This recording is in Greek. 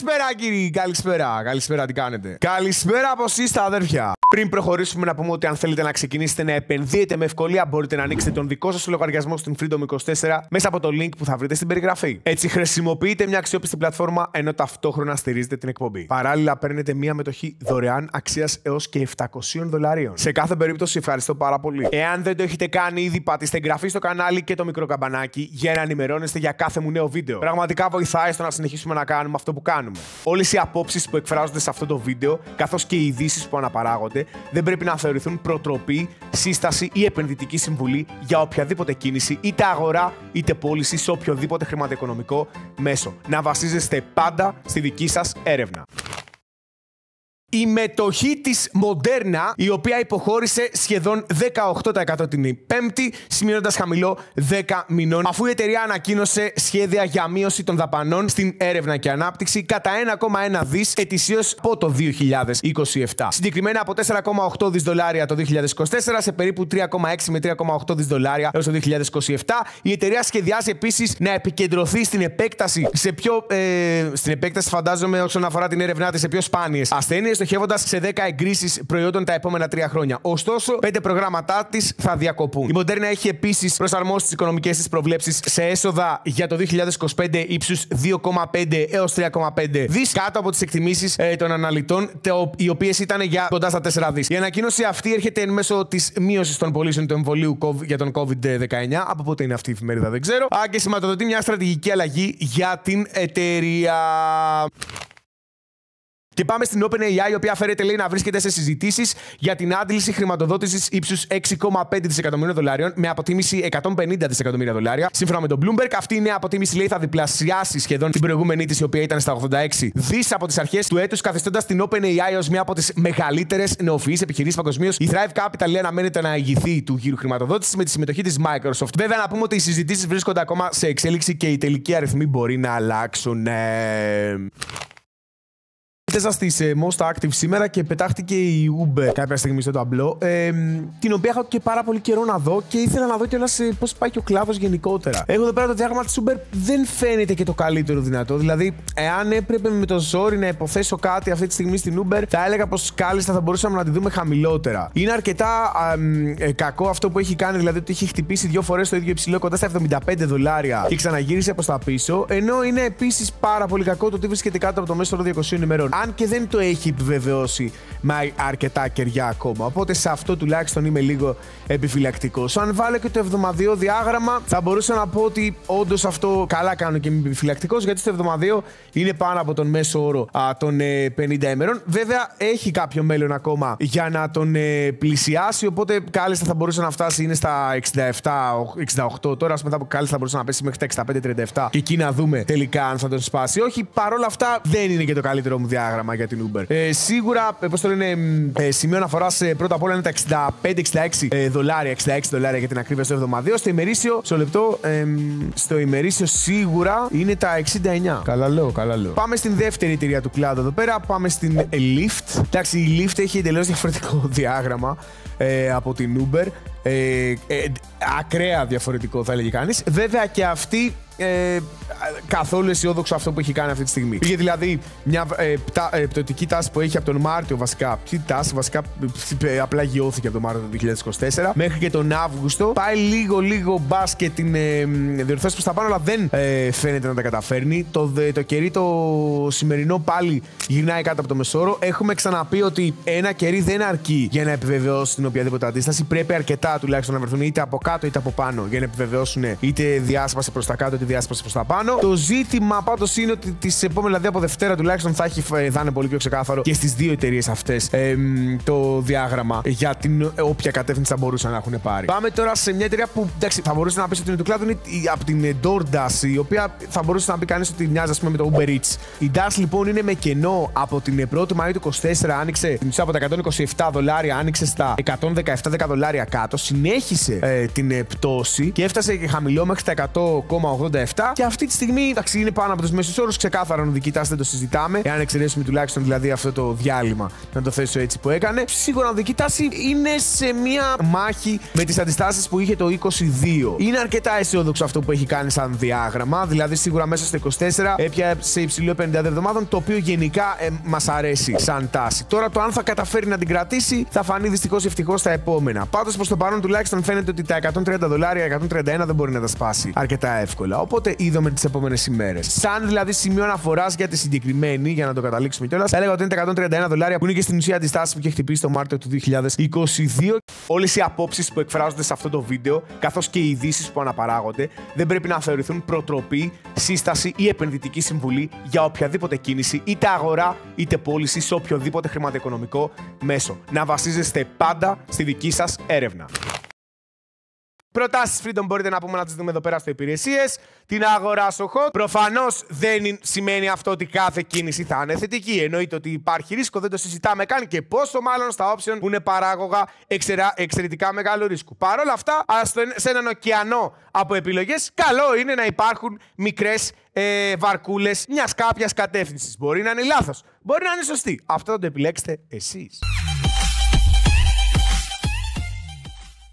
Καλησπέρα, κύριοι. Καλησπέρα. Καλησπέρα, τι κάνετε? Καλησπέρα από εσείς τα αδέρφια. Πριν προχωρήσουμε, να πούμε ότι αν θέλετε να ξεκινήσετε να επενδύετε με ευκολία, μπορείτε να ανοίξετε τον δικό σας λογαριασμό στην Freedom24 μέσα από το link που θα βρείτε στην περιγραφή. Έτσι, χρησιμοποιείτε μια αξιόπιστη πλατφόρμα ενώ ταυτόχρονα στηρίζετε την εκπομπή. Παράλληλα, παίρνετε μια μετοχή δωρεάν αξίας έως και $700. Σε κάθε περίπτωση, ευχαριστώ πάρα πολύ. Εάν δεν το έχετε κάνει ήδη, πατήστε εγγραφή στο κανάλι και το μικρό καμπανάκι για να ενημερώνεστε για κάθε μου νέο βίντεο. Πραγματικά βοηθάει στο να συνεχίσουμε να κάνουμε αυτό που κάνουμε. Όλες οι απόψεις που εκφράζονται σε αυτό το βίντεο, καθώς και οι ειδήσεις που αναπαράγονται, δεν πρέπει να θεωρηθούν προτροπή, σύσταση ή επενδυτική συμβουλή για οποιαδήποτε κίνηση, είτε αγορά είτε πώληση σε οποιοδήποτε χρηματοοικονομικό μέσο. Να βασίζεστε πάντα στη δική σας έρευνα. Η μετοχή της Moderna, η οποία υποχώρησε σχεδόν 18% την Πέμπτη, σημειώνοντας χαμηλό 10 μηνών, αφού η εταιρεία ανακοίνωσε σχέδια για μείωση των δαπανών στην έρευνα και ανάπτυξη κατά 1,1 δις ετησίως από το 2027. Συγκεκριμένα από $4,8 δις το 2024 σε περίπου 3,6 με 3,8 δις έως το 2027. Η εταιρεία σχεδιάζει επίσης να επικεντρωθεί στην επέκταση στην επέκταση, φαντάζομαι, όσον αφορά την έρευνά της σε πιο σπάνιες ασθένειες, στοχεύοντας σε 10 εγκρίσεις προϊόντων τα επόμενα 3 χρόνια. Ωστόσο, 5 προγράμματά της θα διακοπούν. Η Moderna έχει επίσης προσαρμόσει τις οικονομικές της προβλέψεις σε έσοδα για το 2025 ύψους 2,5 έως 3,5 δις, κάτω από τις εκτιμήσεις των αναλυτών, οι οποίες ήταν για κοντά στα 4 δις. Η ανακοίνωση αυτή έρχεται εν μέσω της μείωσης των πωλήσεων του εμβολίου για τον COVID-19. Από πότε είναι αυτή η εφημερίδα, δεν ξέρω. Και σηματοδοτεί μια στρατηγική αλλαγή για την εταιρεία. Και πάμε στην OpenAI, η οποία φέρεται, λέει, να βρίσκεται σε συζητήσεις για την άντληση χρηματοδότησης ύψους $6,5 δισεκατομμυρίων με αποτίμηση $150 δισεκατομμύρια. Σύμφωνα με τον Bloomberg, αυτή η νέα αποτίμηση, λέει, θα διπλασιάσει σχεδόν την προηγούμενη της, η οποία ήταν στα 86 δις από τις αρχές του έτους, καθιστώντας την OpenAI ως μια από τις μεγαλύτερες νεοφυείς επιχειρήσεις παγκοσμίως. Η Thrive Capital, λέει, αναμένεται να ηγηθεί του γύρου χρηματοδότησης με τη συμμετοχή της Microsoft. Βέβαια, να πούμε ότι οι συζητήσεις βρίσκονται ακόμα σε εξέλιξη και οι τελικοί αριθμοί μπορεί να αλλάξουν. Ήρθα στις Most Active σήμερα και πετάχτηκε η Uber κάποια στιγμή στο ταμπλό, την οποία έχω και πάρα πολύ καιρό να δω και ήθελα να δω κιόλας πώς πάει και ο κλάδος γενικότερα. Έχω εδώ πέρα το διάγραμμα της Uber, δεν φαίνεται και το καλύτερο δυνατό. Δηλαδή, εάν έπρεπε με το ζόρι να υποθέσω κάτι αυτή τη στιγμή στην Uber, θα έλεγα πως κάλλιστα θα μπορούσαμε να τη δούμε χαμηλότερα. Είναι αρκετά κακό αυτό που έχει κάνει, δηλαδή ότι έχει χτυπήσει 2 φορές το ίδιο υψηλό, κοντά στα $75 και ξαναγύρισε προς τα πίσω. Ενώ είναι επίσης πάρα πολύ κακό το ότι βρίσκεται κάτω από το μέσο όρο 200 ημερών. Αν και δεν το έχει επιβεβαιώσει με αρκετά κεριά ακόμα. Οπότε σε αυτό τουλάχιστον είμαι λίγο επιφυλακτικός. Αν βάλω και το εβδομαδιαίο διάγραμμα, θα μπορούσα να πω ότι όντως αυτό καλά κάνω και είμαι επιφυλακτικός, γιατί στο εβδομαδιαίο είναι πάνω από τον μέσο όρο των 50 ημερών. Βέβαια, έχει κάποιο μέλλον ακόμα για να τον πλησιάσει. Οπότε κάλλιστα θα μπορούσε να φτάσει, είναι στα 67-68. Τώρα, μετά από κάλλιστα θα μπορούσε να πέσει μέχρι τα 65-37. Και εκεί να δούμε τελικά αν θα τον σπάσει. Όχι, παρόλα αυτά δεν είναι και το καλύτερο μου διάγραμμα για την Uber. Σίγουρα, πώς το λένε, σημείο αναφοράς πρώτα απ' όλα είναι τα $65-66 για την ακρίβεια στο εβδομαδιαίο. Στο ημερήσιο, στο λεπτό, στο ημερήσιο σίγουρα είναι τα 69. Καλά λέω. Πάμε στην δεύτερη εταιρεία του κλάδου εδώ πέρα. Πάμε στην Lyft. Εντάξει, η Lyft έχει εντελώς διαφορετικό διάγραμμα από την Uber. Ακραία διαφορετικό, θα έλεγε κανείς. Βέβαια και αυτή καθόλου αισιόδοξο αυτό που έχει κάνει αυτή τη στιγμή. Πήγε δηλαδή μια πτωτική τάση που έχει από τον Μάρτιο, βασικά. Τι τάση, βασικά απλά γιώθηκε από τον Μάρτιο του 2024 μέχρι και τον Αύγουστο. Πάει λίγο μπας και την διορθώσει προς τα πάνω, αλλά δεν φαίνεται να τα καταφέρνει. Το κερί το σημερινό πάλι γυρνάει κάτω από το μεσόρο. Έχουμε ξαναπεί ότι ένα κερί δεν αρκεί για να επιβεβαιώσει την οποιαδήποτε αντίσταση. Πρέπει αρκετά τουλάχιστον να βρεθούν είτε από κάτω είτε από πάνω για να επιβεβαιώσουν είτε διάσπαση προς τα κάτω είτε διάσπαση προς τα πάνω. Το ζήτημα πάντως είναι ότι τις επόμενες, δηλαδή από Δευτέρα τουλάχιστον, θα είναι πολύ πιο ξεκάθαρο και στις δύο εταιρείες αυτές το διάγραμμα για την όποια κατεύθυνση θα μπορούσαν να έχουν πάρει. Πάμε τώρα σε μια εταιρεία που, εντάξει, θα μπορούσε να πει ότι είναι του κλάδου, είναι από την DoorDash, η οποία θα μπορούσε να πει κανείς ότι μοιάζει, ας πούμε, με το Uber Eats. Η Dash λοιπόν είναι με κενό από την 1η Μαΐου του 2024, άνοιξε την ουσία από τα $127, άνοιξε στα $117 κάτω, συνέχισε την πτώση και έφτασε χαμηλό μέχρι τα $100,80 87 και αυτή τη στιγμή εντάξει, είναι πάνω από τους μέσους όρους. Ξεκάθαρα ο Νικήτας δεν το συζητάμε. Εάν εξαιρέσουμε τουλάχιστον δηλαδή αυτό το διάλειμμα, να το θέσω έτσι που έκανε. Σίγουρα ο Νικήτας είναι σε μια μάχη με τις αντιστάσεις που είχε το 22. Είναι αρκετά αισιόδοξο αυτό που έχει κάνει σαν διάγραμμα. Δηλαδή σίγουρα μέσα στο 24 έπιασε υψηλό 52 εβδομάδων, το οποίο γενικά μας αρέσει σαν τάση. Τώρα το αν θα καταφέρει να την κρατήσει θα φανεί δυστυχώς ή ευτυχώς στα επόμενα. Πάντως προς το παρόν τουλάχιστον φαίνεται ότι τα $130, 131 δεν μπορεί να τα σπάσει αρκετά εύκολα. Οπότε είδαμε τις επόμενες ημέρες. Σαν δηλαδή σημείο αναφοράς για τη συγκεκριμένη, για να το καταλήξουμε κιόλας, θα έλεγα ότι είναι τα $131 που είναι και στην ουσία τη στάση που είχε χτυπήσει το Μάρτιο του 2022. Όλες οι απόψεις που εκφράζονται σε αυτό το βίντεο, καθώς και οι ειδήσεις που αναπαράγονται, δεν πρέπει να θεωρηθούν προτροπή, σύσταση ή επενδυτική συμβουλή για οποιαδήποτε κίνηση, είτε αγορά είτε πώληση σε οποιοδήποτε χρηματοοικονομικό μέσο. Να βασίζεστε πάντα στη δική σας έρευνα. Προτάσεις Freedom μπορείτε να πούμε να τις δούμε εδώ πέρα στο υπηρεσίες. Την αγοράσω hot. Προφανώς δεν σημαίνει αυτό ότι κάθε κίνηση θα είναι θετική. Εννοείται ότι υπάρχει ρίσκο, δεν το συζητάμε καν και πόσο μάλλον στα option που είναι παράγωγα εξαιρετικά μεγάλο ρίσκο. Παρ' όλα αυτά, σε έναν ωκεανό από επιλογές, καλό είναι να υπάρχουν μικρές βαρκούλες μιας κάποιας κατεύθυνσης. Μπορεί να είναι λάθος, μπορεί να είναι σωστή. Αυτό θα το επιλέξετε εσείς.